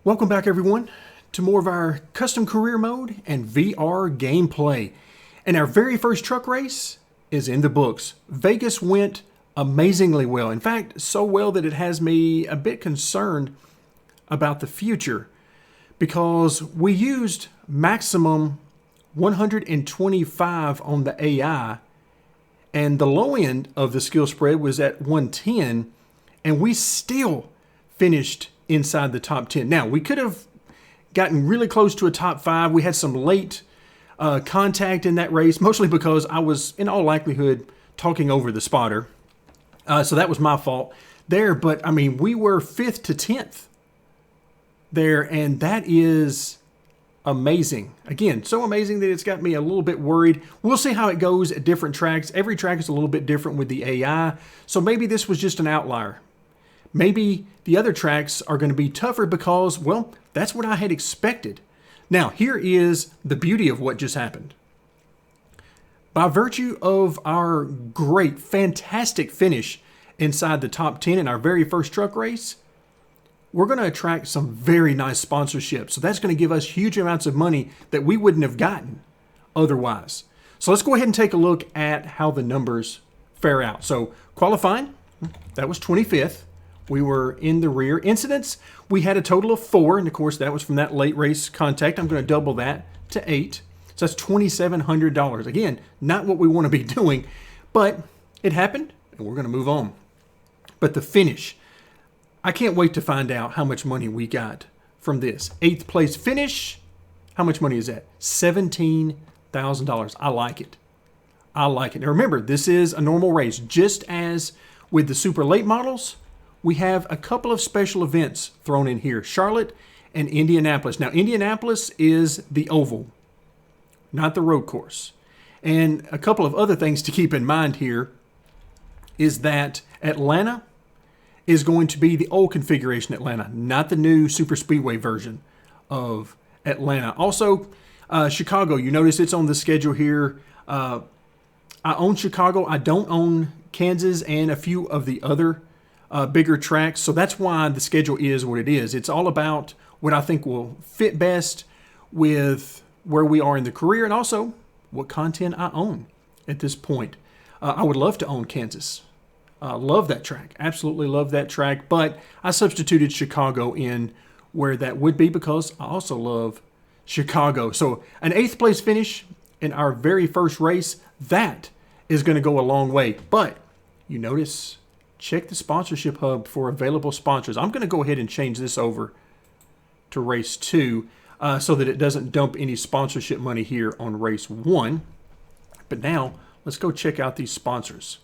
Welcome back everyone to more of our custom career mode and VR gameplay. And our very first truck race is in the books. Vegas went amazingly well. In fact, so well that it has me a bit concerned about the future because we used maximum 125 on the AI and the low end of the skill spread was at 110 and we still finished inside the top 10. Now, we could have gotten really close to a top 5. We had some late contact in that race, mostly because I was, in all likelihood, talking over the spotter. So that was my fault there. But, I mean, we were 5th to 10th there, and that is amazing. Again, so amazing that it's got me a little bit worried. We'll see how it goes at different tracks. Every track is a little bit different with the AI, so maybe this was just an outlier. Maybe the other tracks are going to be tougher because, well, that's what I had expected. Now, here is the beauty of what just happened. By virtue of our great, fantastic finish inside the top 10 in our very first truck race, we're going to attract some very nice sponsorships. So that's going to give us huge amounts of money that we wouldn't have gotten otherwise. So let's go ahead and take a look at how the numbers fare out. So qualifying, that was 25th. We were in the rear. Incidents, we had a total of 4, and of course that was from that late race contact. I'm going to double that to 8. So that's $2,700. Again, not what we want to be doing, but it happened, and we're going to move on. But the finish, I can't wait to find out how much money we got from this. 8th place finish, how much money is that? $17,000. I like it. I like it. Now remember, this is a normal race. Just as with the super late models, we have a couple of special events thrown in here. Charlotte and Indianapolis. Now, Indianapolis is the oval, not the road course. And a couple of other things to keep in mind here is that Atlanta is going to be the old configuration Atlanta, not the new super speedway version of Atlanta. Also, Chicago, you notice it's on the schedule here. I own Chicago. I don't own Kansas and a few of the other bigger tracks. So that's why the schedule is what it is. It's all about what I think will fit best with where we are in the career and also what content I own at this point. I would love to own Kansas. Love that track. Absolutely love that track. But I substituted Chicago in where that would be because I also love Chicago. So an 8th place finish in our very first race, that is going to go a long way. But you notice, check the sponsorship hub for available sponsors. I'm going to go ahead and change this over to race 2 so that it doesn't dump any sponsorship money here on race 1. But now let's go check out these sponsors.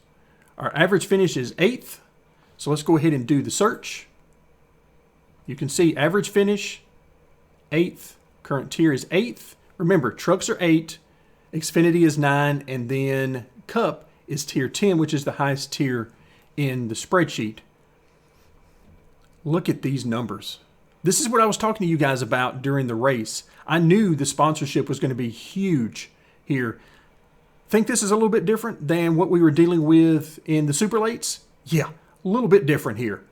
Our average finish is 8th. So let's go ahead and do the search. You can see average finish, 8th. Current tier is 8th. Remember, trucks are 8, Xfinity is 9, and then Cup is tier 10, which is the highest tier in the spreadsheet. Look at these numbers. This is what I was talking to you guys about during the race. I knew the sponsorship was going to be huge here. Think this is a little bit different than what we were dealing with in the super lates? Yeah, a little bit different here.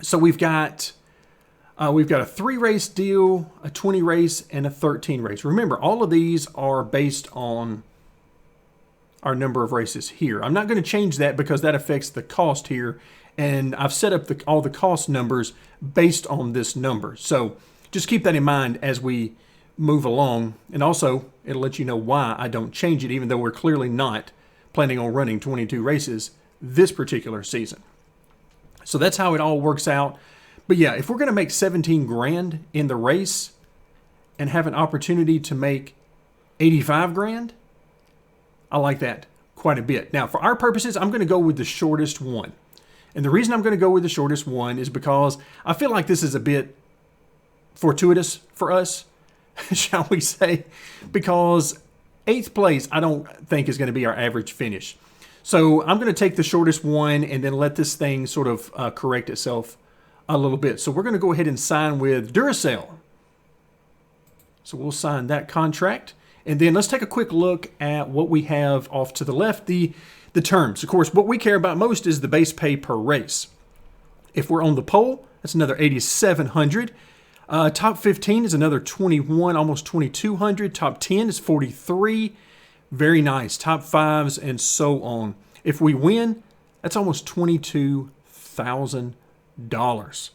So we've got a 3-race deal, a 20 race, and a 13 race. Remember, all of these are based on our number of races here. I'm not going to change that because that affects the cost here. And I've set up all the cost numbers based on this number. So just keep that in mind as we move along. And also, it'll let you know why I don't change it, even though we're clearly not planning on running 22 races this particular season. So that's how it all works out. But yeah, if we're going to make 17 grand in the race and have an opportunity to make 85 grand, I like that quite a bit. Now, for our purposes, I'm going to go with the shortest one. And the reason I'm going to go with the shortest one is because I feel like this is a bit fortuitous for us, shall we say, because 8th place I don't think is going to be our average finish. So I'm going to take the shortest one and then let this thing sort of correct itself a little bit. So we're going to go ahead and sign with Duracell. So we'll sign that contract. And then let's take a quick look at what we have off to the left, the terms. Of course, what we care about most is the base pay per race. If we're on the pole, that's another $8,700. Top 15 is another 21, almost 2,200. Top 10 is 43. Very nice. Top 5s and so on. If we win, that's almost $22,000.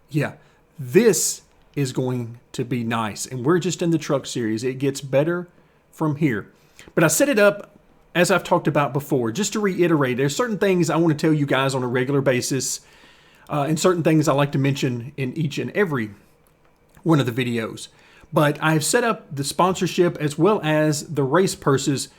Yeah, this is going to be nice. And we're just in the truck series. It gets better from here. But I set it up, as I've talked about before, just to reiterate, there's certain things I want to tell you guys on a regular basis, and certain things I like to mention in each and every one of the videos. But I've set up the sponsorship as well as the race purses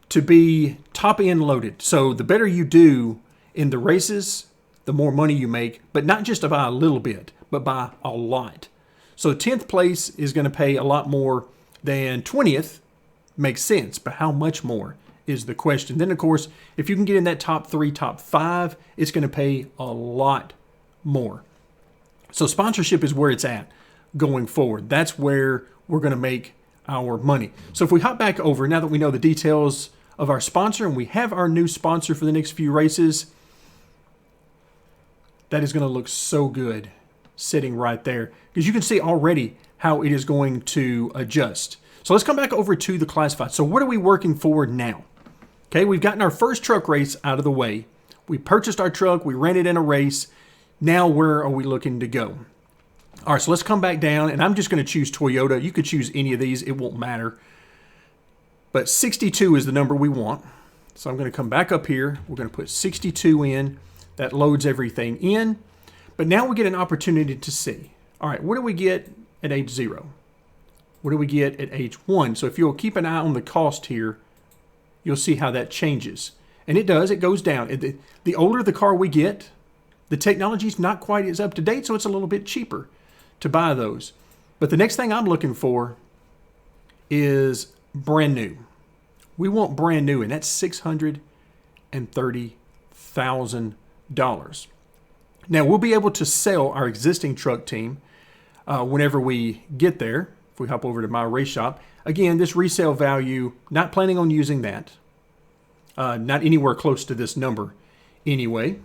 to be top end loaded. So the better you do in the races, the more money you make, but not just by a little bit, but by a lot. So 10th place is going to pay a lot more than 20th. Makes sense, but how much more is the question. Then, of course, if you can get in that top 3, top 5, it's going to pay a lot more. So sponsorship is where it's at going forward. That's where we're going to make our money. So if we hop back over, now that we know the details of our sponsor and we have our new sponsor for the next few races, that is going to look so good sitting right there, because you can see already how it is going to adjust. So let's come back over to the classified. So what are we working for now? Okay, we've gotten our first truck race out of the way. We purchased our truck. We ran it in a race. Now where are we looking to go? All right, so let's come back down, and I'm just going to choose Toyota. You could choose any of these. It won't matter. But 62 is the number we want. So I'm going to come back up here. We're going to put 62 in. That loads everything in. But now we get an opportunity to see. All right, what do we get at age 0? What do we get at age 1? So if you'll keep an eye on the cost here, you'll see how that changes. And it does. It goes down. The older the car we get, the technology's not quite as up to date, so it's a little bit cheaper to buy those. But the next thing I'm looking for is brand new. We want brand new, and that's $630,000. Now, we'll be able to sell our existing truck team whenever we get there. If we hop over to my race shop. Again, this resale value, not planning on using that. Not anywhere close to this number anyway.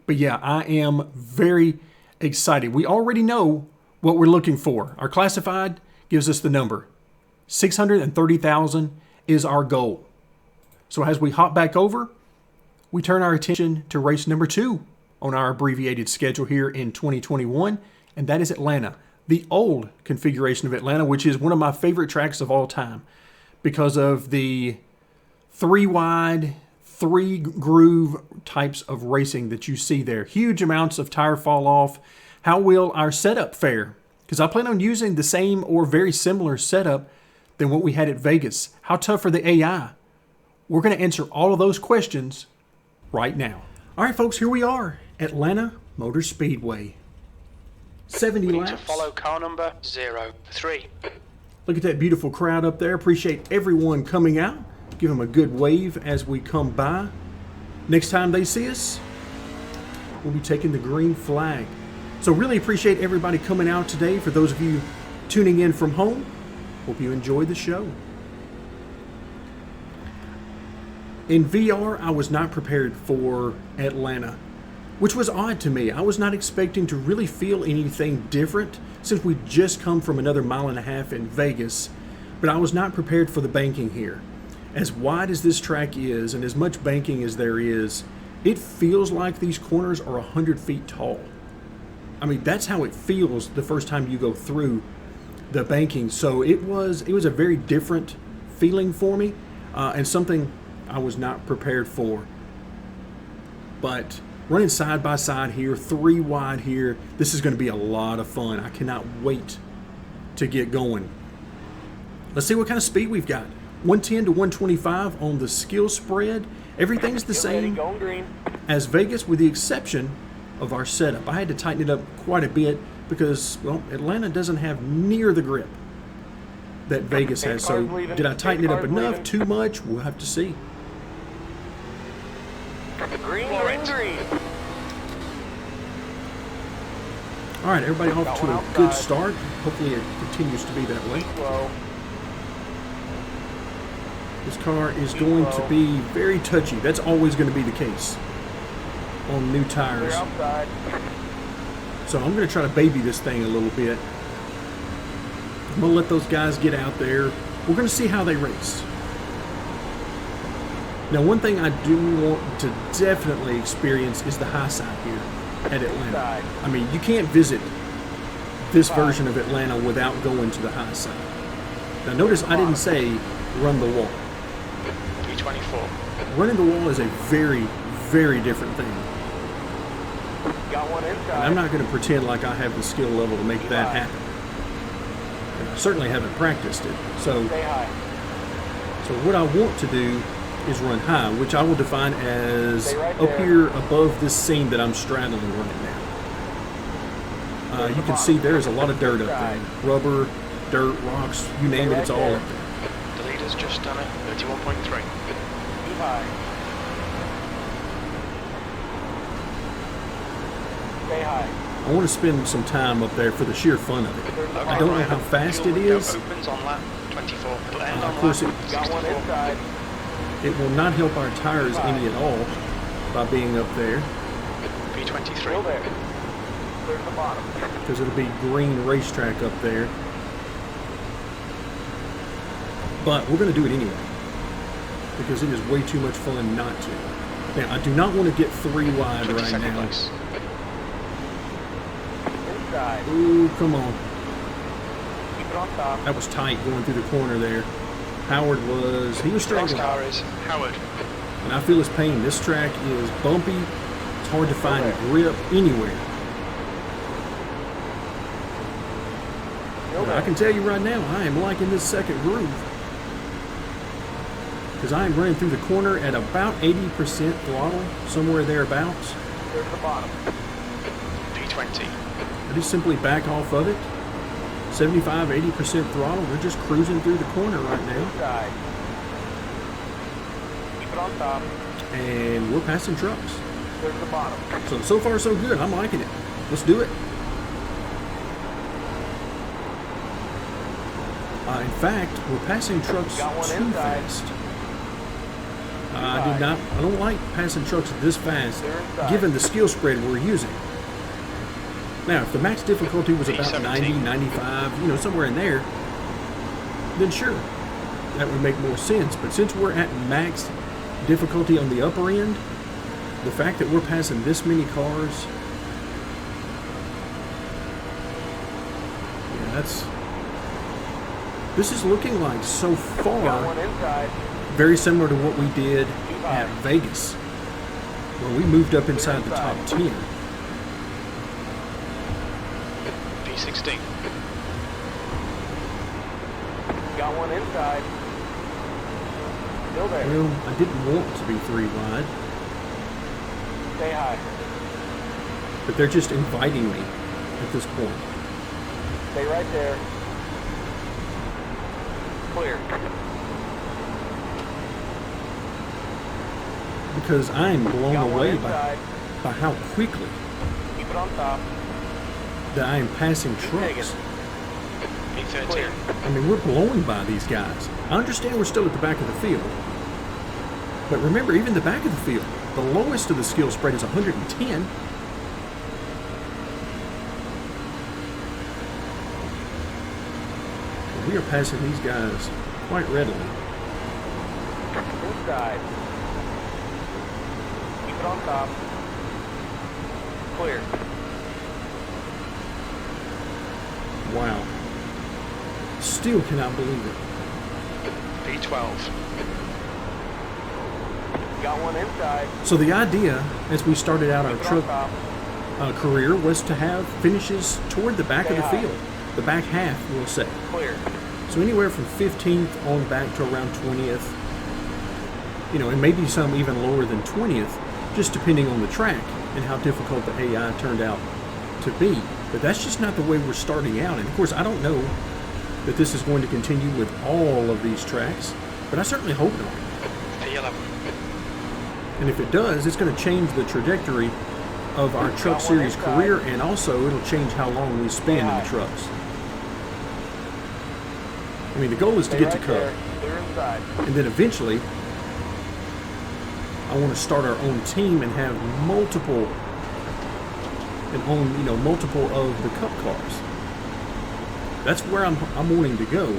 But yeah, I am very excited. We already know what we're looking for. Our classified gives us the number. 630,000 is our goal. So as we hop back over, we turn our attention to race number 2 on our abbreviated schedule here in 2021, and that is Atlanta. The old configuration of Atlanta, which is one of my favorite tracks of all time because of the 3-wide, 3-groove types of racing that you see there. Huge amounts of tire fall off. How will our setup fare? Because I plan on using the same or very similar setup than what we had at Vegas. How tough are the AI? We're going to answer all of those questions right now. All right, folks, here we are, Atlanta Motor Speedway. 70 laps. To follow car number 03. Look at that beautiful crowd up there. Appreciate everyone coming out. Give them a good wave as we come by. Next time they see us, we'll be taking the green flag. So really appreciate everybody coming out today. For those of you tuning in from home, hope you enjoy the show. In VR, I was not prepared for Atlanta, which was odd to me. I was not expecting to really feel anything different since we just come from another 1.5 miles in Vegas, but I was not prepared for the banking here. As wide as this track is and as much banking as there is, it feels like these corners are 100 feet tall. I mean, that's how it feels the first time you go through the banking. So it was a very different feeling for me, and something I was not prepared for. But running side by side here, 3 wide here, this is going to be a lot of fun. I cannot wait to get going. Let's see what kind of speed we've got. 110 to 125 on the skill spread. Everything's the same as Vegas with the exception of our setup. I had to tighten it up quite a bit because, well, Atlanta doesn't have near the grip that Vegas has. So did I tighten it up enough? Too much? We'll have to see. Green. All right, everybody off to a good start. Hopefully it continues to be that way. This car is going to be very touchy. That's always going to be the case on new tires. So I'm going to try to baby this thing a little bit. I'm going to let those guys get out there. We're going to see how they race. Now, one thing I do want to definitely experience is the high side here at Atlanta. I mean, you can't visit this version of Atlanta without going to the high side. Now, notice I didn't say run the wall. 324. Running the wall is a very, very different thing. Got one And inside. I'm not going to pretend like I have the skill level to make that happen. And I certainly haven't practiced it. So Stay high. what I want to do is run high, which I will define as Stay right up there. here above this seam that I'm straddling right now. You can see there's a lot of dirt up there. Rubber, dirt, rocks, you name it, it's all up there. The leader's just done it. 31.3. Keep high. Stay high. I want to spend some time up there for the sheer fun of it. I don't know how fast it Your is. window opens on lap 24. It'll end on Of course, lap Got one 64. inside. it will not help our tires any at all by being up there, Still P23. there. Clear the bottom. because it'll be green racetrack up there. But we're going to do it anyway, because it is way too much fun not to. Now, I do not want to get 3 wide right 22nd now. place. Inside. Ooh, come on. Keep it on top. That was tight going through the corner there. Howard was, he was Next struggling. car is Howard. And I feel his pain. This track is bumpy. It's hard to find grip anywhere. Still But I there. can tell you right now, I am liking this second groove. Because I am running through the corner at about 80% throttle, somewhere thereabouts. Clear the bottom. P20. I just simply back off of it. 75, 80% throttle. We're just cruising through the corner right now. Inside. Keep it on top. And we're passing trucks. Clear the bottom. So far so good. I'm liking it. Let's do it. In fact, we're passing trucks Got one too inside. fast. I don't like passing trucks this fast, They're inside. given the skill spread we're using. Now, if the max difficulty was about P17. 90, 95, somewhere in there, then sure, that would make more sense. But since we're at max difficulty on the upper end, the fact that we're passing this many cars, yeah, this is looking like so Got far one inside. very similar to what we did at Vegas, where we moved up inside the top 10. P16. Got one inside. Still there. Well, I didn't want to be 3 wide, Stay high. but they're just inviting me at this point. Stay right there. Clear. Because I am blown Got one away inside. by how quickly Keep it on top. that I am passing Take it. trucks. P13. Clear. I mean, we're blowing by these guys. I understand we're still at the back of the field. But remember, even the back of the field, the lowest of the skill spread is 110. We are passing these guys quite readily. Inside. Keep it on top. Clear. Wow. Still cannot believe it. P12. Got one inside. So the idea, as we started out our Keep it on truck top. career, was to have finishes toward the back of the Stay high. field. The back half, we'll say. Clear. So anywhere from 15th on back to around 20th. And maybe some even lower than 20th, just depending on the track and how difficult the AI turned out to be. But that's just not the way we're starting out. And of course, I don't know that this is going to continue with all of these tracks, but I certainly hope not. P11. And if it does, it's going to change the trajectory of our truck series career, and also it'll change how long we spend in the trucks. I mean, the goal is to Stay get to right Cub, there. Clear inside. and then eventually I want to start our own team and have multiple and own, you know, multiple of the Cup cars. That's where I'm wanting to go.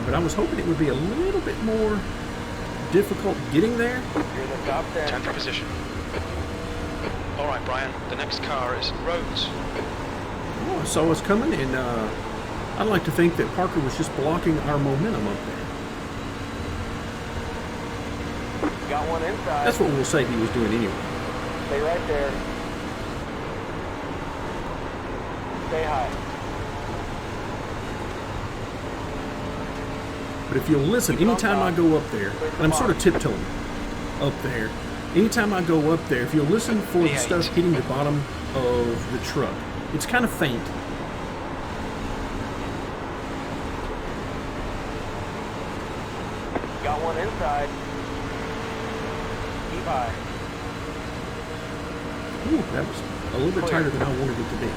But I was hoping it would be a little bit more difficult getting there. You're in the top 10. 10th position. All right, Brian. The next car is Rhodes. Oh, I saw us coming, and I'd like to think that Parker was just blocking our momentum up there. Got one inside. That's what we'll say he was doing anyway. Stay right there. Stay high. But if you'll listen, anytime I go up there, and I'm sort of tiptoeing up there, anytime I go up there, if you'll listen for the stuff hitting the bottom of the truck, it's kind of faint. Got one inside. Keep high. Ooh, that was a little bit tighter than I wanted it to be.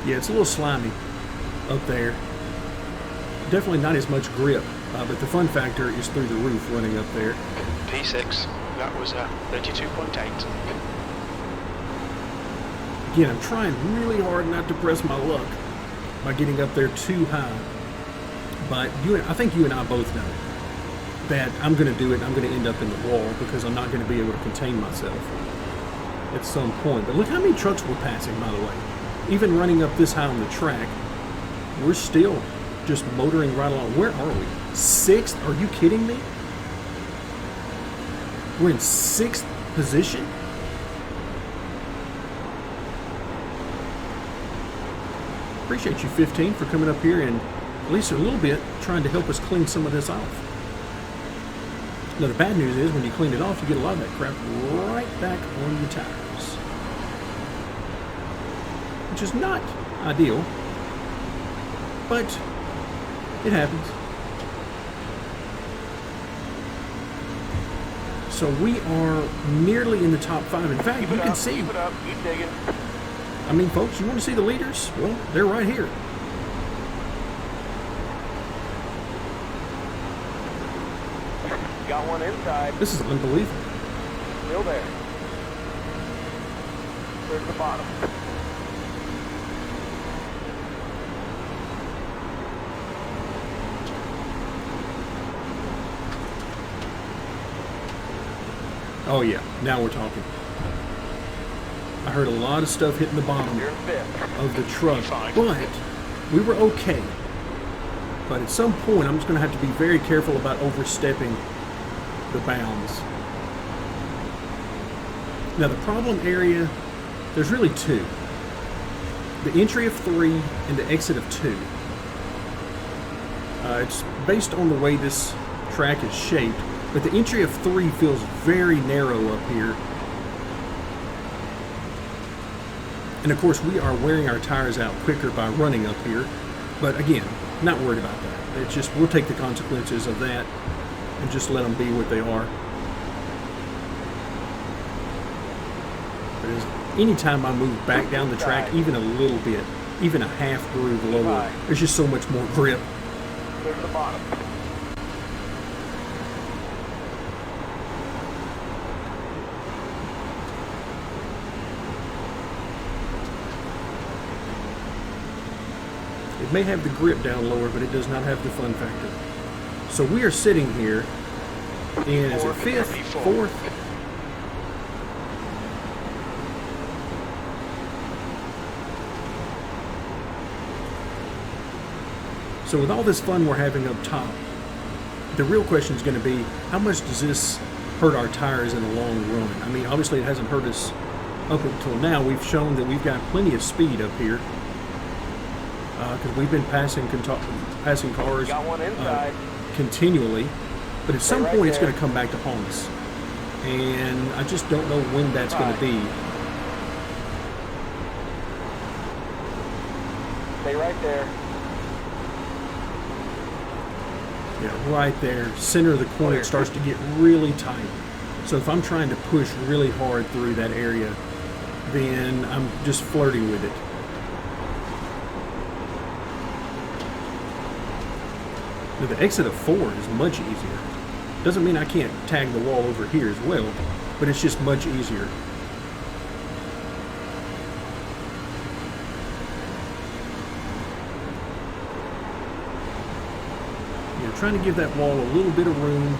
Yeah, it's a little slimy up there. Definitely not as much grip, but the fun factor is through the roof running up there. P6. That was 32.8. Again, I'm trying really hard not to press my luck by getting up there too high. But I think you and I both know that I'm going to do it. I'm going to end up in the wall because I'm not going to be able to contain myself at some point. But look how many trucks we're passing, by the way. Even running up this high on the track, we're still just motoring right along. Where are we? 6th? Are you kidding me? We're in 6th position? Appreciate you, 15, for coming up here and at least a little bit trying to help us clean some of this off. Now, the bad news is when you clean it off, you get a lot of that crap right back on your tires, which is not ideal, but it happens. So we are nearly in the top 5. In fact, you can see. Keep it up. Keep digging. I mean, folks, you want to see the leaders? Well, they're right here. Got one inside. This is unbelievable. Still there. There's the bottom. Oh yeah, now we're talking. I heard a lot of stuff hitting the bottom You're in 5th. of the truck, but we were okay. But at some point, I'm just going to have to be very careful about overstepping the bounds. Now, the problem area, there's really 2. The entry of 3 and the exit of 2. It's based on the way this track is shaped, but the entry of 3 feels very narrow up here. And of course, we are wearing our tires out quicker by running up here. But again, not worried about that. It's just, we'll take the consequences of that and just let them be what they are. But anytime I move back down the track, even a little bit, even a half groove lower, there's just so much more grip. There's the bottom. It may have the grip down lower, but it does not have the fun factor. So we are sitting here in, is it 5th, 4th? So with all this fun we're having up top, the real question is going to be, how much does this hurt our tires in the long run? I mean, obviously it hasn't hurt us up until now. We've shown that we've got plenty of speed up here. Because we've been passing cars continually, but at some point it's going to come back to haunt us, and I just don't know when that's going to be. Stay right there. Yeah, right there, center of the corner, it starts to get really tight. So if I'm trying to push really hard through that area, then I'm just flirting with it. Now, the exit of 4 is much easier. Doesn't mean I can't tag the wall over here as well, but it's just much easier. You know, trying to give that wall a little bit of room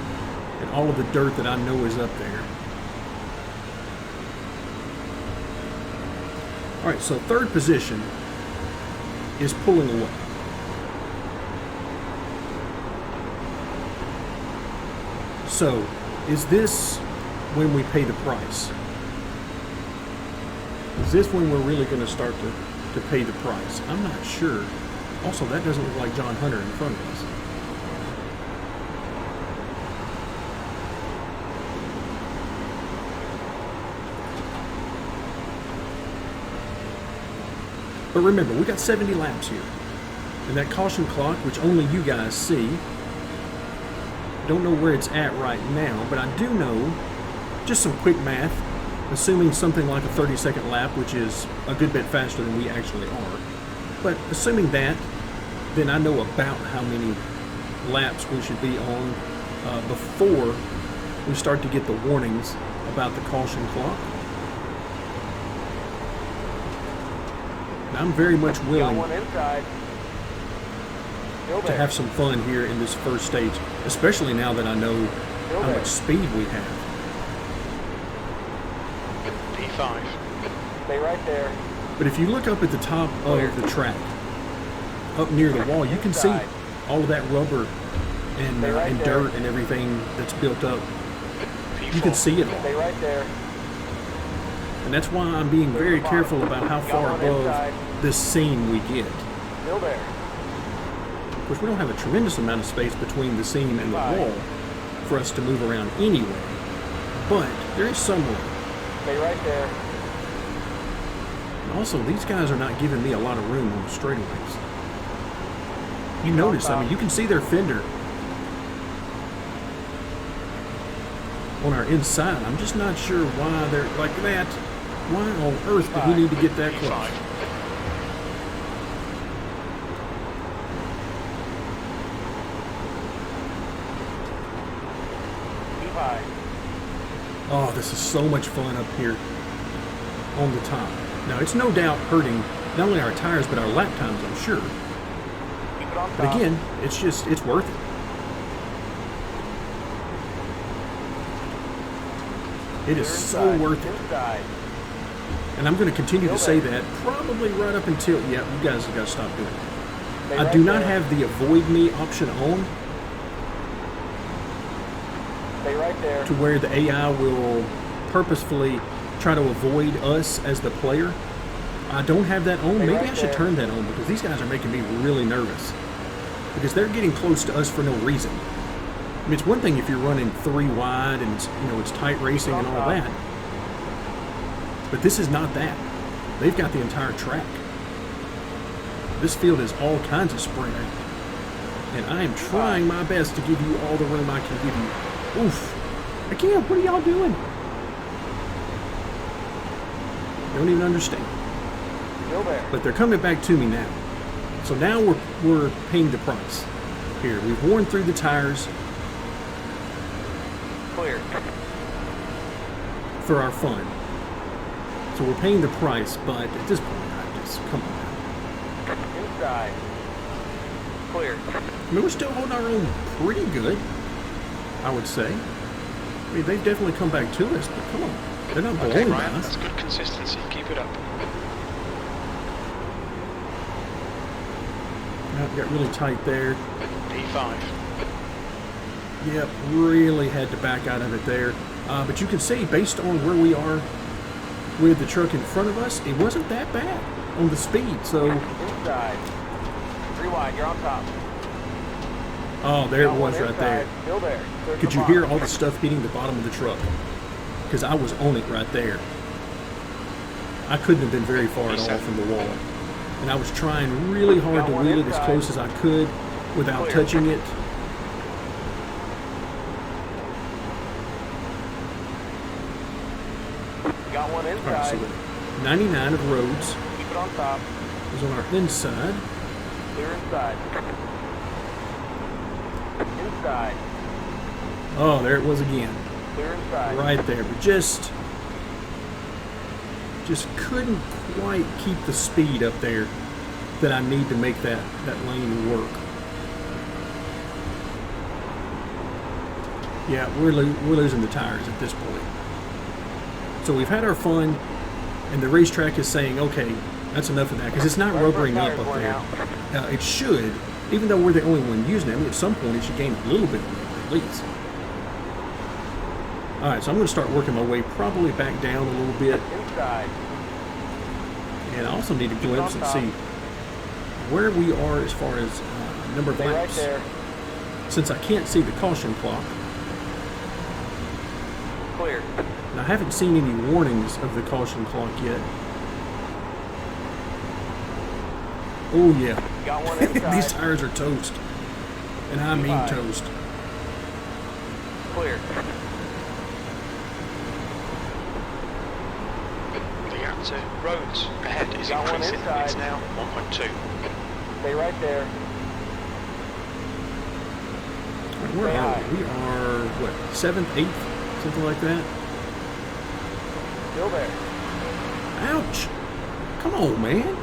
and all of the dirt that I know is up there. All right, so third position is pulling away. So, is this when we pay the price? Is this when we're really going to start to pay the price? I'm not sure. Also, that doesn't look like John Hunter in front of us. But remember, we got 70 laps here. And that caution clock, which only you guys see, don't know where it's at right now, but I do know, just some quick math, assuming something like a 30-second lap, which is a good bit faster than we actually are. But assuming that, then I know about how many laps we should be on before we start to get the warnings about the caution clock. And I'm very much willing to have some fun here in this first stage, especially now that I know how much speed we have. P5. Stay right there. But if you look up at the top of the track, up near the wall, you can see all of that rubber and dirt and everything that's built up. P4. You can see it all. Stay right there. And that's why I'm being very careful about how far above this seam we get. Still there. Of course, we don't have a tremendous amount of space between the seam and the wall for us to move around anyway, but there is some room. Stay right there. And also, these guys are not giving me a lot of room on the straightaways. You notice, I mean, you can see their fender on our inside. I'm just not sure why they're like that. Why on earth do we need to get that close? P5. P5. Oh, this is so much fun up here on the top. Now, it's no doubt hurting not only our tires, but our lap times, I'm sure. Keep it on top. But again, it's worth it. It is so worth it. Inside. And I'm going to continue to say that probably right up until, yeah, you guys have got to stop doing it. Stay I right do not there. have the avoid me option on Stay right there. to where the AI will purposefully try to avoid us as the player. I don't have that on. Stay Maybe right I should there. turn that on because these guys are making me really nervous. Because they're getting close to us for no reason. I mean, it's one thing if you're running 3 wide and it's, you know, it's tight racing and all that. But this is not that. They've got the entire track. This field is all kinds of spread. And I am trying my best to give you all the room I can give you. Oof. Again, what are y'all doing? Don't even understand. Still there. But they're coming back to me now. So now we're paying the price. Here, we've worn through the tires Clear. for our fun. So we're paying the price, but at this point, I just, come on. Inside. Clear. I mean, we're still holding our own pretty good, I would say. I mean, they've definitely come back to us, but come on. They're not Okay, blowing by Brian, us. that's good consistency. Keep it up. Now, got really tight there. P5. Yep, really had to back out of it there. But you can see, based on where we are with the truck in front of us, it wasn't that bad on the speed. So, Inside. 3 wide. You're on top. oh, there it Got was one right inside. there. Still there. Clear to Could the you hear bottom. all the stuff hitting the bottom of the truck? Because I was on it right there. I couldn't have been very far at all from the wall. And I was trying really hard Got to one wheel it as inside. close as I could without Clear. touching it. Got one All right, so inside. the 99 of Rhodes Keep it on top. is on our inside. Clear inside. Inside. Oh, there it was again. Clear inside. Right there. But just couldn't quite keep the speed up there that I need to make that lane work. Yeah, we're losing the tires at this point. So we've had our fun, and the racetrack is saying, okay, that's enough of that, because it's not rubbering up there. It should, even though we're the only one using it. I mean, at some point it should gain a little bit of rubber, at least. All right, so I'm going to start working my way probably back down a little bit. Inside. And I also need to glimpse and see where we are as far as number of laps. Right there. Since I can't see the caution clock, Clear. and I haven't seen any warnings of the caution clock yet. Oh yeah, Got one inside. these tires are toast, and I mean Five. toast. Clear. The gap to roads ahead is Got one increasing. inside. It's now 1.2. Stay right there. Where Stay are high. we? We are what, 7th, 8th, something like that. Still there. Ouch! Come on, man.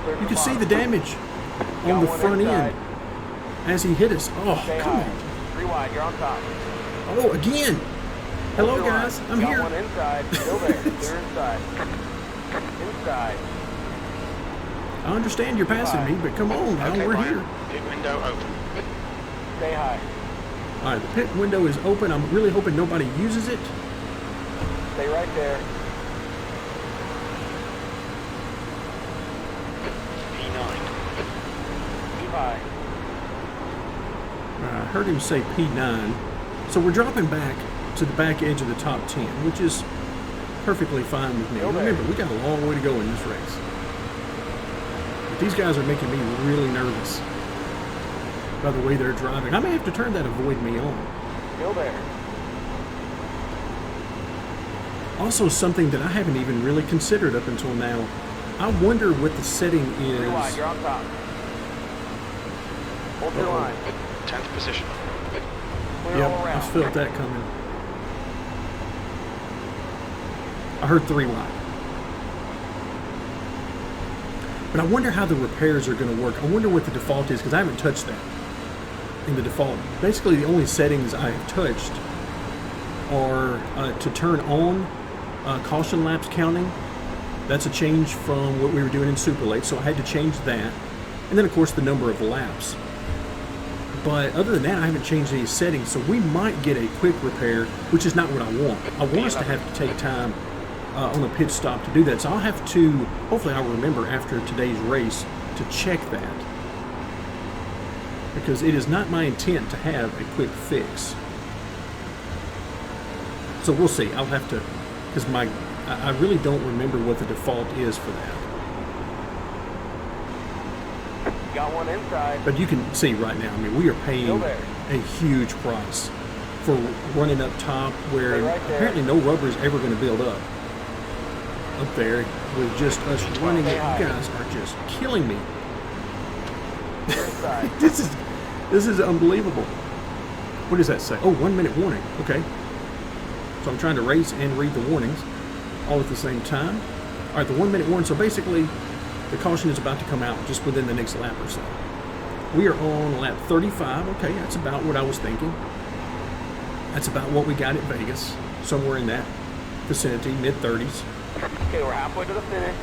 Clear You to can see the bottom. damage Got on the one front inside. end as he hit us. Oh, Stay come high. on. 3 wide. You're on top. Oh, again. Hello, Hold your guys. line. I'm Got here. one inside. Still there. Clear inside. Inside. I understand you're passing me, but come on now, Okay, we're Brian, here. pit window open. Stay high. All right, the pit window is open. I'm really hoping nobody uses it. Stay right there. P9. Keep high. I heard him say P9. So we're dropping back to the back edge of the top 10, which is perfectly fine with me. Still there. Remember, we got a long way to go in this race. But these guys are making me really nervous by the way they're driving. I may have to turn that avoid me on. Still there. Also, something that I haven't even really considered up until now, I wonder what the setting 3 wide. is. You're on top. Hold your Uh-oh. line. 10th position. Clear Yep, all I around. felt that coming. I heard 3 wide. But I wonder how the repairs are going to work. I wonder what the default is, because I haven't touched that in the default. Basically, the only settings I have touched are to turn on caution laps counting. That's a change from what we were doing in Super Late, so I had to change that. And then, of course, the number of laps. But other than that, I haven't changed any settings, so we might get a quick repair, which is not what I want. I want us to have to take time on a pit stop to do that. So I'll have to, hopefully I'll remember after today's race to check that. Because it is not my intent to have a quick fix. So we'll see. I'll have to, because I really don't remember what the default is for that. Got one inside. But you can see right now, I mean, we are paying Still there. a huge price for running up top where Stay right there. apparently no rubber is ever going to build up there with just us running it. You guys are just killing me. Clear inside. This is unbelievable. What does that say? Oh, 1 minute warning. Okay. So I'm trying to race and read the warnings all at the same time. All right, the 1 minute warning. So basically, the caution is about to come out just within the next lap or so. We are on lap 35. Okay, that's about what I was thinking. That's about what we got at Vegas. Somewhere in that vicinity, mid-30s. Okay, we're halfway to the finish.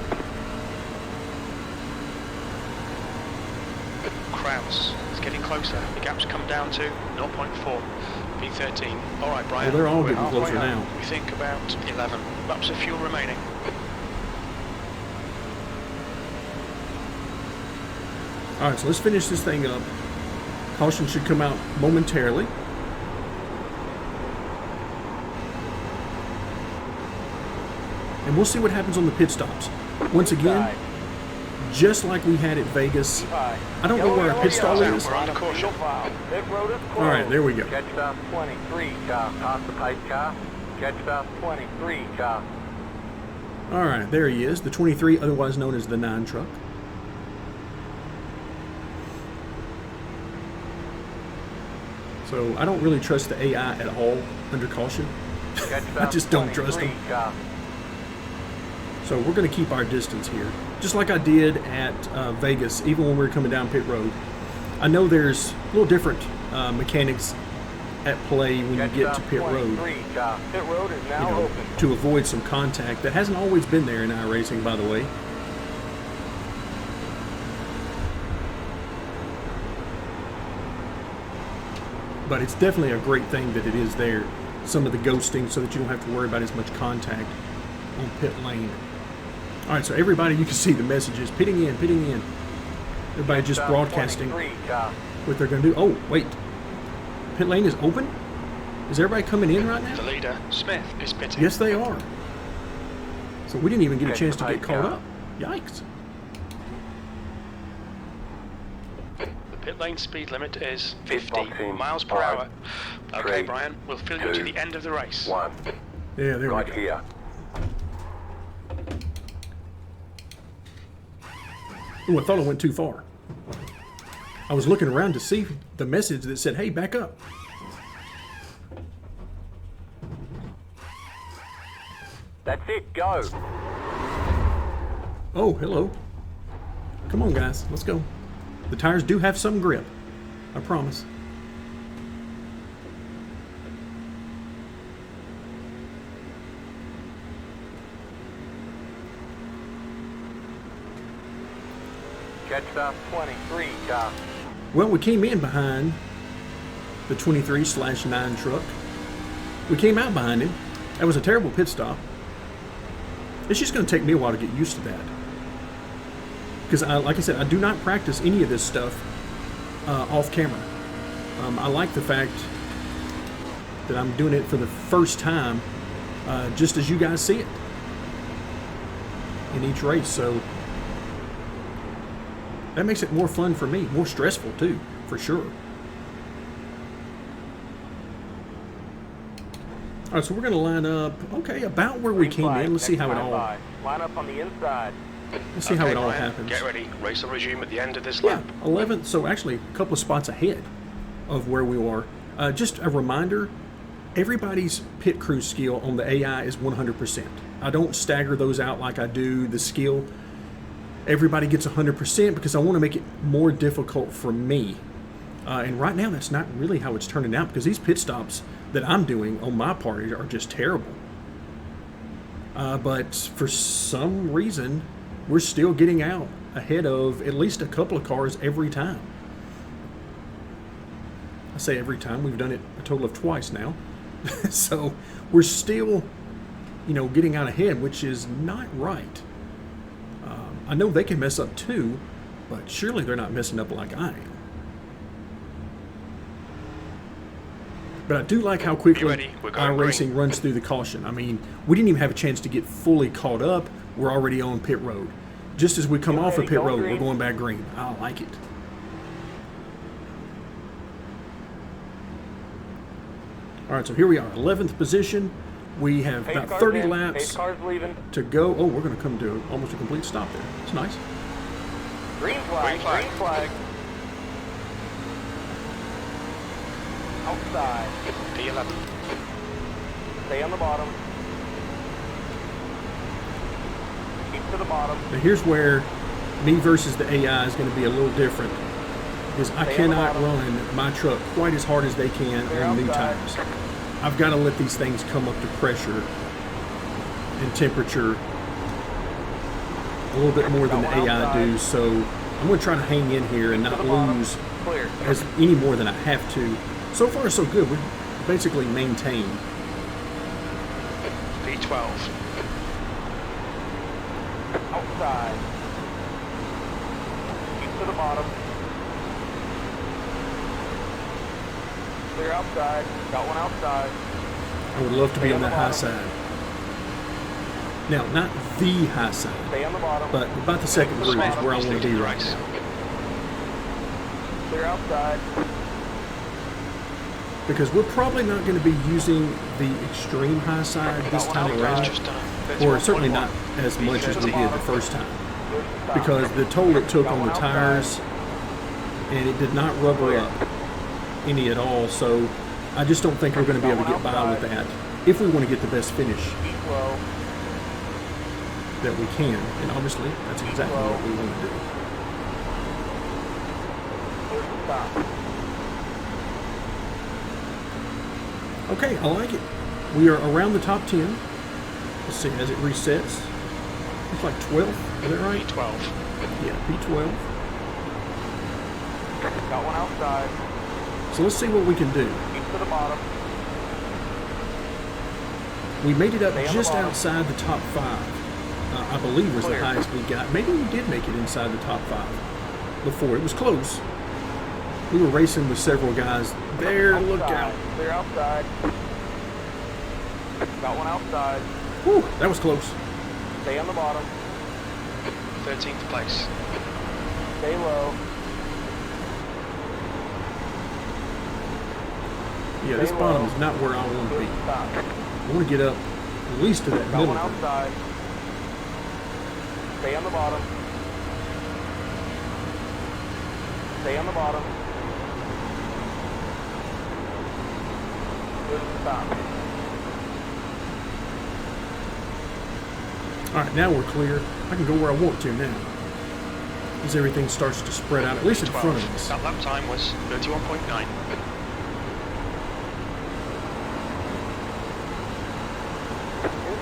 Kraus is getting closer. The gap's come down to 0.4. P13. All right, Brian. Well, they're all we're getting halfway closer home. now. We think about 11 laps of fuel remaining. All right, so let's finish this thing up. Caution should come out momentarily. And we'll see what happens on the pit stops. Once again, Inside. just like we had at Vegas, Keep high. I don't know where our pit stall is. We're under caution. Pit road is closed. All right, there we go. Catch stop 23, car. Pass the pipe, car. Catch stop 23, car. All right, there he is, the 23, otherwise known as the 9 truck. So I don't really trust the AI at all under caution. I just don't trust them. So we're going to keep our distance here, just like I did at Vegas, even when we were coming down pit road. I know there's a little different mechanics at play when you get to pit road. Pit road is now open. To avoid some contact that hasn't always been there in iRacing, by the way. But it's definitely a great thing that it is there. Some of the ghosting so that you don't have to worry about as much contact on pit lane. All right, so everybody, you can see the messages. Pitting in, pitting in. Everybody just broadcasting what they're going to do. Oh, wait. Pit lane is open? Is everybody coming in right now? The leader, Smith, is pitting. Yes, they are. So we didn't even get a chance to get caught up. Yikes. The pit lane speed limit is 50 miles per hour. Okay, Brian, we'll fill you to the end of the race. 1. Yeah, there we Right go. here. Ooh, I thought I went too far. I was looking around to see the message that said, hey, back up. That's it, go. Oh, hello. Come on, guys. Let's go. The tires do have some grip. I promise. Jetstar 23, car. Well, we came in behind the 23/9 truck. We came out behind him. That was a terrible pit stop. It's just going to take me a while to get used to that. Because, like I said, I do not practice any of this stuff off camera. I like the fact that I'm doing it for the first time, just as you guys see it in each race. So that makes it more fun for me, more stressful too, for sure. All right, so we're going to line up, okay, about where we came in. Let's see how it all. Line up on the inside. Let's see how it all Brian, happens. Get ready. Race will resume at the end of this Yeah, lap. 11th, so actually a couple of spots ahead of where we are. Just a reminder, everybody's pit crew skill on the AI is 100%. I don't stagger those out like I do the skill. Everybody gets 100% because I want to make it more difficult for me. And right now, that's not really how it's turning out because these pit stops that I'm doing on my part are just terrible. But for some reason, we're still getting out ahead of at least a couple of cars every time. I say every time, we've done it a total of twice now. So we're still, getting out ahead, which is not right. I know they can mess up too, but surely they're not messing up like I am. But I do like how quickly iRacing runs through the caution. I mean, we didn't even have a chance to get fully caught up. We're already on pit road. Just as we come off of pit road, we're going back green. I like it. All right, so here we are, 11th position. We have about 30 laps to go. Oh, we're going to come to almost a complete stop there. It's nice. Green flag, green flag. Outside. P11. Stay on the bottom. Keep to the bottom. Now here's where me versus the AI is going to be a little different. Because I cannot run my truck quite as hard as they can on new tires. I've got to let these things come up to pressure and temperature a little bit more than the AI do. So I'm going to try to hang in here and not lose as any more than I have to. So far, so good. We've basically maintained. P12. Outside. Keep to the bottom. Clear outside. Got one outside. I would love to be on the high side. Now, not the high side, Stay on the bottom. but about the second group is where I want to be right now. Clear outside. Because we're probably not going to be using the extreme high side this time around, or certainly not as much as we did the first time. Because the toll it took on the tires, and it did not rubber up any at all. So I just don't think we're going to be able to get by with that if we want to get the best finish that we can. And obviously, that's exactly what we want to do. Okay, I like it. We are around the top 10. Let's see, as it resets. It's like 12, is that right? P12. Yeah, P12. Got one outside. So let's see what we can do. Keep to the bottom. We made it up just outside the top 5. I believe was the highest we got. Maybe we did make it inside the top 5 before. It was close. We were racing with several guys. There, outside. Look out. Clear outside. Got one outside. Whew, that was close. Stay on the bottom. 13th place. Stay low. Yeah, this bottom is not where I want to be. I want to get up at least to that Got middle. one outside. Stay on the bottom. Stay on the bottom. Good stop. Alright, now we're clear. I can go where I want to now. As everything starts to spread out, at least in front of us. That lap time was 31.9.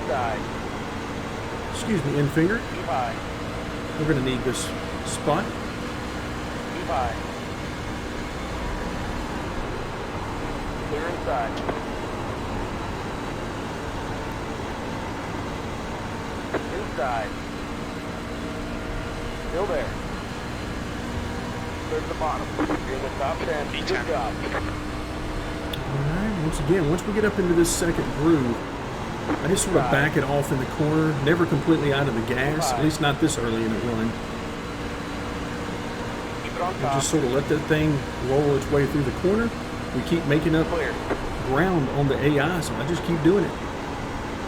Inside. Excuse me, Infinger. Keep high. We're going to need this spot. Keep high. Clear inside. Inside. Still there. Clear to the bottom. You're in the top 10. Good job. Alright, once again, once we get up into this second groove, I just sort of back it off in the corner, never completely out of the gas, at least not this early in the run. Keep it on And top. just sort of let that thing roll its way through the corner. We keep making up Clear. ground on the AI, so I just keep doing it.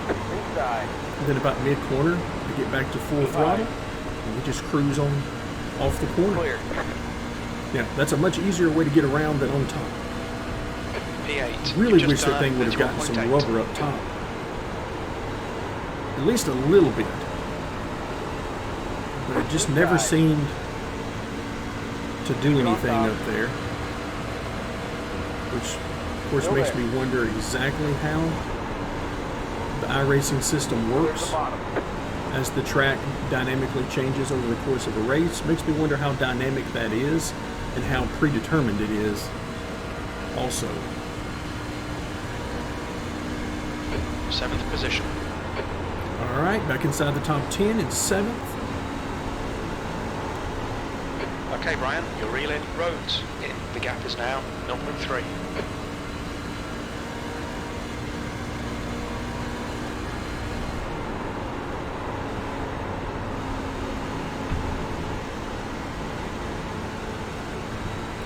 Inside. And then about mid-corner, we get back to full throttle, and we just cruise on off the corner. Clear. Yeah, that's a much easier way to get around than on top. P8. Really wish that thing would have gotten some 31.8. rubber up top. At least a little bit. But it just never seemed to do anything up there. Which, of course, makes me wonder exactly how the iRacing system works as the track dynamically changes over the course of a race. Makes me wonder how dynamic that is and how predetermined it is also. 7th position. All right, back inside the top 10 in 7th. Okay, Brian, you're reeling roads. The gap is now 0.3.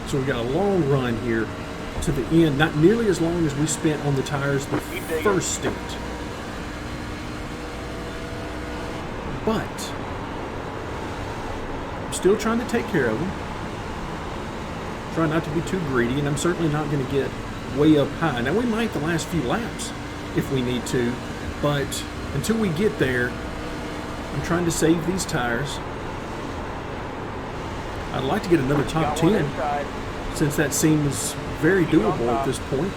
So we got a long run here to the end, not nearly as long as we spent on the tires the first stint. But I'm still trying to take care of them. Try not to be too greedy, and I'm certainly not going to get way up high. Now, we might the last few laps if we need to, but until we get there, I'm trying to save these tires. I'd like to get another top 10, since that seems very doable at this point.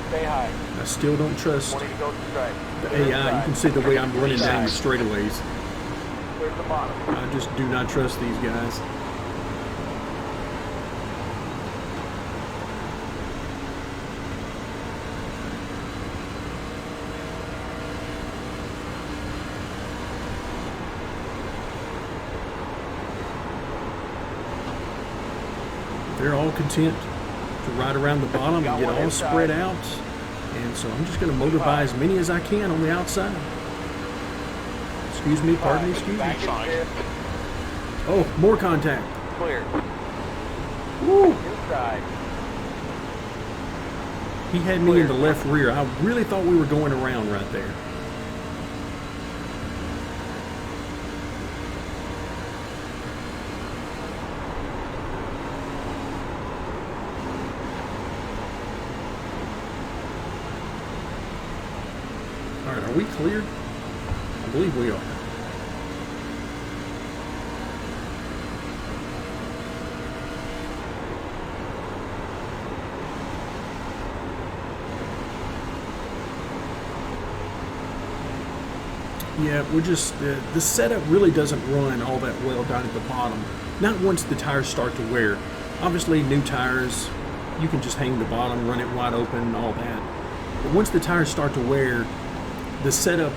Stay high. I still don't trust 20 to go to strike. the AI. You can see the way I'm running down the straightaways. Clear to the bottom. I just do not trust these guys. They're all content to ride around the bottom and get all spread out. And so I'm just going to motor by as many as I can on the outside. Excuse me, pardon me, excuse me. Oh, more contact. Clear. Woo! Inside. He had me in the left rear. I really thought we were going around right there. Are we cleared? I believe we are. Yeah, we're just, the setup really doesn't run all that well down at the bottom. Not once the tires start to wear. Obviously, new tires, you can just hang the bottom, run it wide open, all that. But once the tires start to wear, the setup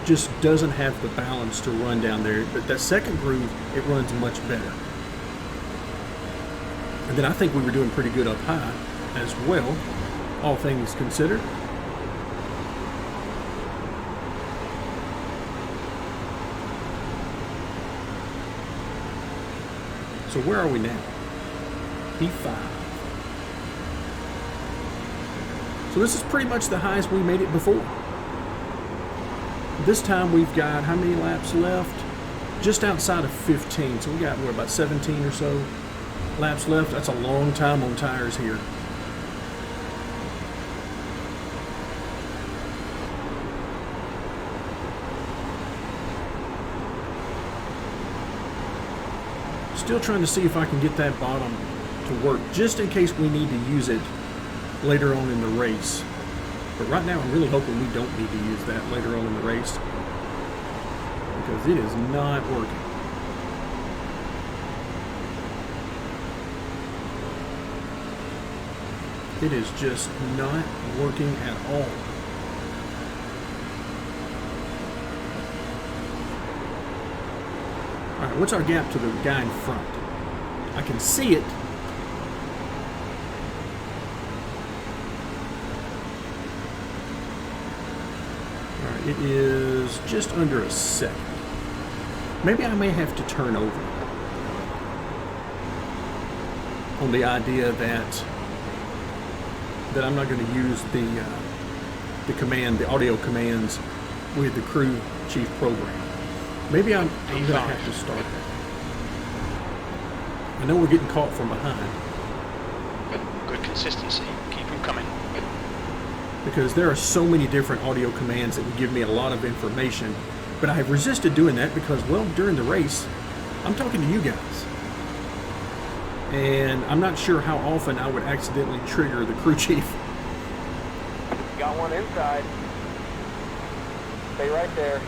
just doesn't have the balance to run down there. But that second groove, it runs much better. And then I think we were doing pretty good up high as well, all things considered. So where are we now? P5. So this is pretty much the highest we made it before. This time we've got how many laps left? Just outside of 15. So we got, what, about 17 or so laps left. That's a long time on tires here. Still trying to see if I can get that bottom to work, just in case we need to use it later on in the race. But right now I'm really hoping we don't need to use that later on in the race, because it is not working. It is just not working at all. Alright, what's our gap to the guy in front? I can see it. Alright, it is just under a second. Maybe I may have to turn over. On the idea that I'm not going to use the command, the audio commands with the crew chief program. Maybe I'm going to have to start that. I know we're getting caught from behind. Good consistency. Keep them coming. Because there are so many different audio commands that would give me a lot of information. But I have resisted doing that because, well, during the race, I'm talking to you guys. And I'm not sure how often I would accidentally trigger the crew chief. Got one inside. Stay right there.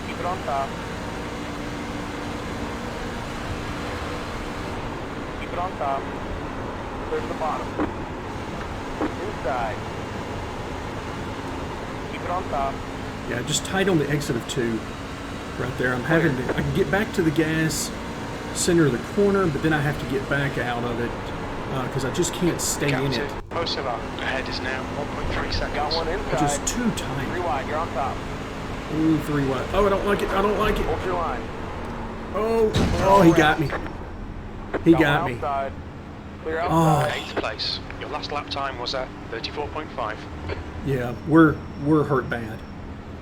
Keep it on top. Keep it on top. Clear to the bottom. Inside. Keep it on top. Yeah, just tight on the exit of 2. Right there. I'm having to, I can get back to the gas center of the corner, but then I have to get back out of it because I just can't stay in it. Most of our ahead is now 1.3 seconds. Got one inside. Just too tight. 3 wide, you're on top. Ooh, 3 wide. Oh, I don't like it. I don't like it. Hold your line. Oh, he got me. He got me. Outside. Clear Oh. outside. 8th place. Your last lap time was at 34.5. Yeah, we're hurt bad.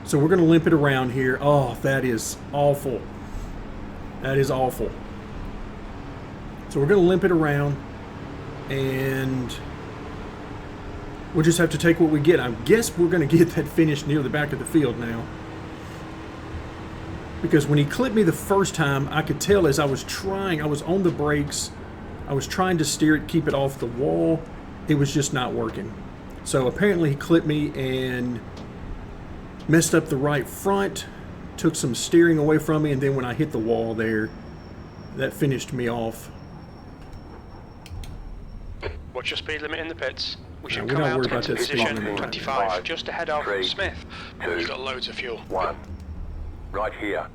So we're going to limp it around here. Oh, that is awful. That is awful. So we're going to limp it around, and we'll just have to take what we get. I guess we're going to get that finish near the back of the field now. Because when he clipped me the first time, I could tell as I was on the brakes, I was trying to steer it, keep it off the wall. It was just not working. So apparently he clipped me and messed up the right front, took some steering away from me, and then when I hit the wall there, that finished me off. What's your speed limit in the pits? We should we're come not out worried about into that speed position limit. 25, just ahead of 3, Smith. 2, He's got loads of fuel. 1. Right here.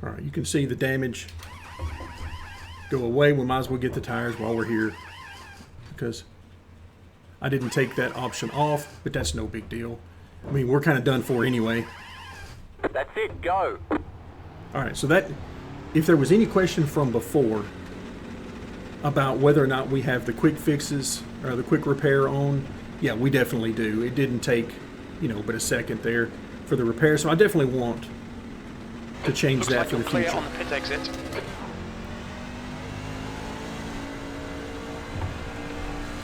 Alright, you can see the damage go away. We might as well get the tires while we're here, because I didn't take that option off, but that's no big deal. I mean, we're kind of done for anyway. That's it, go. Alright, so that, if there was any question from before about whether or not we have the quick fixes or the quick repair on, yeah, we definitely do. It didn't take, but a second there for the repair, so I definitely want to change Looks that like for the you're clear future. on the pit exit.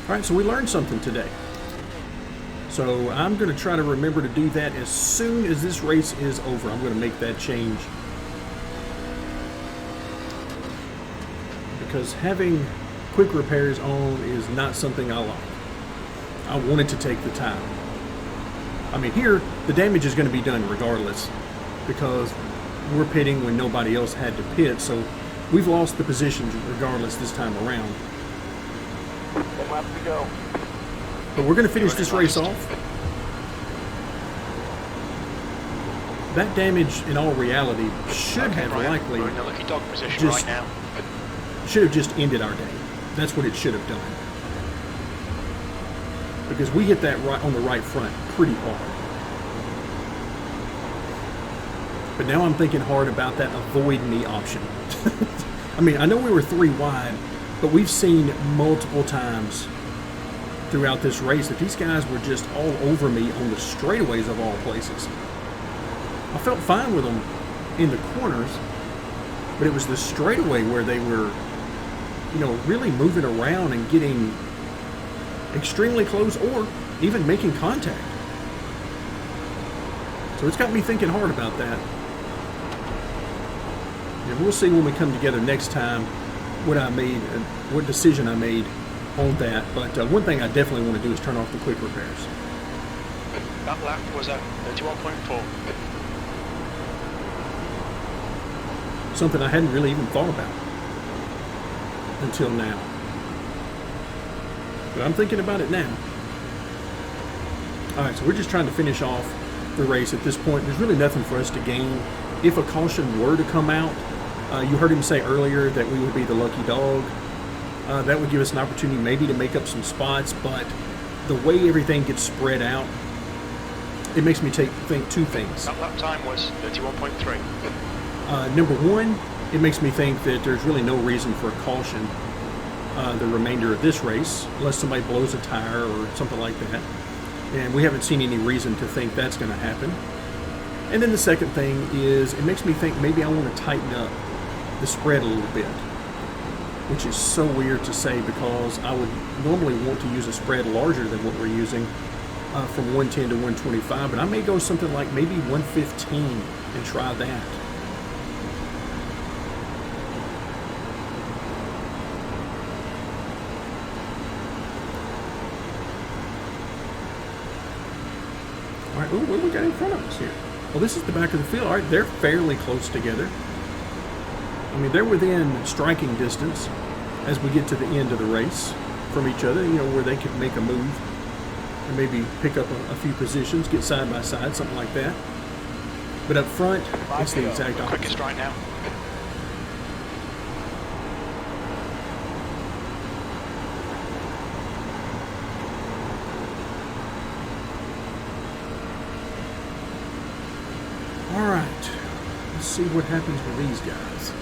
All right, so we learned something today. So I'm going to try to remember to do that as soon as this race is over. I'm going to make that change. Because having quick repairs on is not something I like. I wanted to take the time. I mean, here, the damage is going to be done regardless, because we're pitting when nobody else had to pit, so we've lost the positions regardless this time around. 10 laps to go. But we're going to finish this race off. That damage, in all reality, should have Brian, likely we're in the lucky dog position just- right now. should have just ended our day. That's what it should have done. Because we hit that right on the right front pretty hard. But now I'm thinking hard about that avoid me option. I mean, I know we were 3 wide, but we've seen multiple times throughout this race that these guys were just all over me on the straightaways of all places. I felt fine with them in the corners, but it was the straightaway where they were, you know, really moving around and getting extremely close or even making contact. So it's got me thinking hard about that. And we'll see when we come together next time what decision I made on that. But one thing I definitely want to do is turn off the quick repairs. That lap was at 31.4. Something I hadn't really even thought about until now. But I'm thinking about it now. Alright, so we're just trying to finish off the race at this point. There's really nothing for us to gain. If a caution were to come out, you heard him say earlier that we would be the lucky dog. That would give us an opportunity maybe to make up some spots, but the way everything gets spread out, it makes me think two things. That lap time was 31.3. Number one, it makes me think that there's really no reason for a caution the remainder of this race, unless somebody blows a tire or something like that. And we haven't seen any reason to think that's going to happen. And then the second thing is, it makes me think maybe I want to tighten up the spread a little bit, which is so weird to say because I would normally want to use a spread larger than what we're using from 110 to 125, but I may go something like maybe 115 and try that. All right, ooh, what do we got in front of us here? Well, this is the back of the field. All right, they're fairly close together. I mean, they're within striking distance as we get to the end of the race from each other, you know, where they could make a move and maybe pick up a few positions, get side by side, something like that. But up front, it's the exact opposite. Quickest right now. All right, let's see what happens with these guys.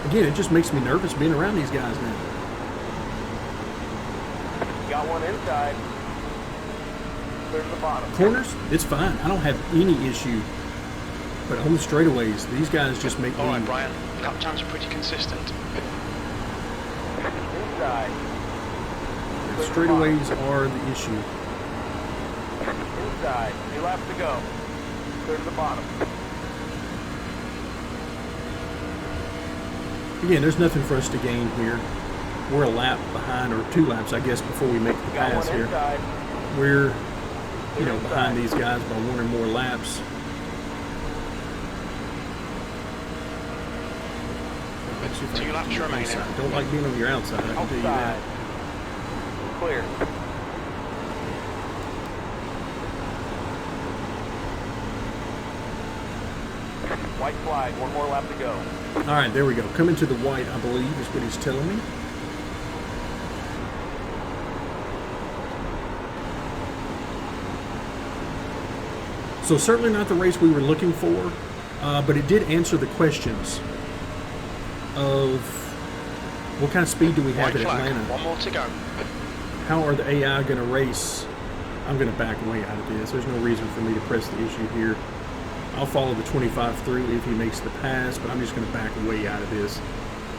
Again, it just makes me nervous being around these guys now. Got one inside. Clear to the bottom. Corners, it's fine. I don't have any issue. But on the straightaways, these guys just make me... All right, Brian. Lap times are pretty consistent. Inside. The straightaways are the issue. Inside. 2 laps to go. Clear to the bottom. Again, there's nothing for us to gain here. We're a lap behind, or 2 laps, I guess, before we make the Got pass one here. inside. We're, you know, behind these guys by 1 or more laps. Let's see if I 2 can laps get on the remaining. outside. Don't like being on your outside, I can tell you that. Outside. Clear. White flag. 1 more lap to go. All right, there we go. Coming to the white, I believe, is what he's telling me. So certainly not the race we were looking for, but it did answer the questions of what kind of speed do we have White at flag. Atlanta? 1 more to go. How are the AI going to race? I'm going to back way out of this. There's no reason for me to press the issue here. I'll follow the 25 through if he makes the pass, but I'm just going to back way out of this.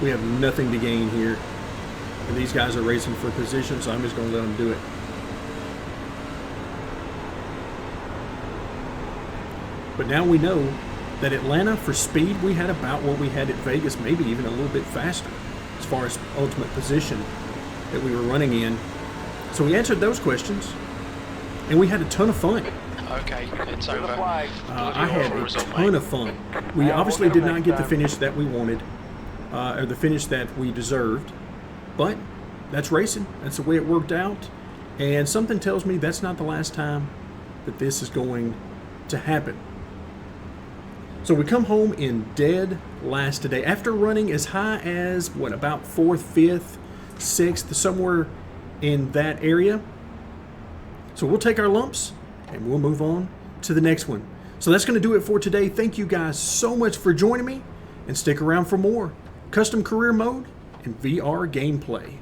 We have nothing to gain here. And these guys are racing for position, so I'm just going to let them do it. But now we know that Atlanta, for speed, we had about what we had at Vegas, maybe even a little bit faster as far as ultimate position that we were running in. So we answered those questions, and we had a ton of fun. Okay, it's over. I had a ton of fun. We obviously did not get the finish that we wanted, or the finish that we deserved, but that's racing. That's the way it worked out, and something tells me that's not the last time that this is going to happen. So we come home in dead last today after running as high as, what, about 4th, 5th, 6th, somewhere in that area. So we'll take our lumps and we'll move on to the next one. So that's going to do it for today. Thank you guys so much for joining me, and stick around for more custom career mode and VR gameplay.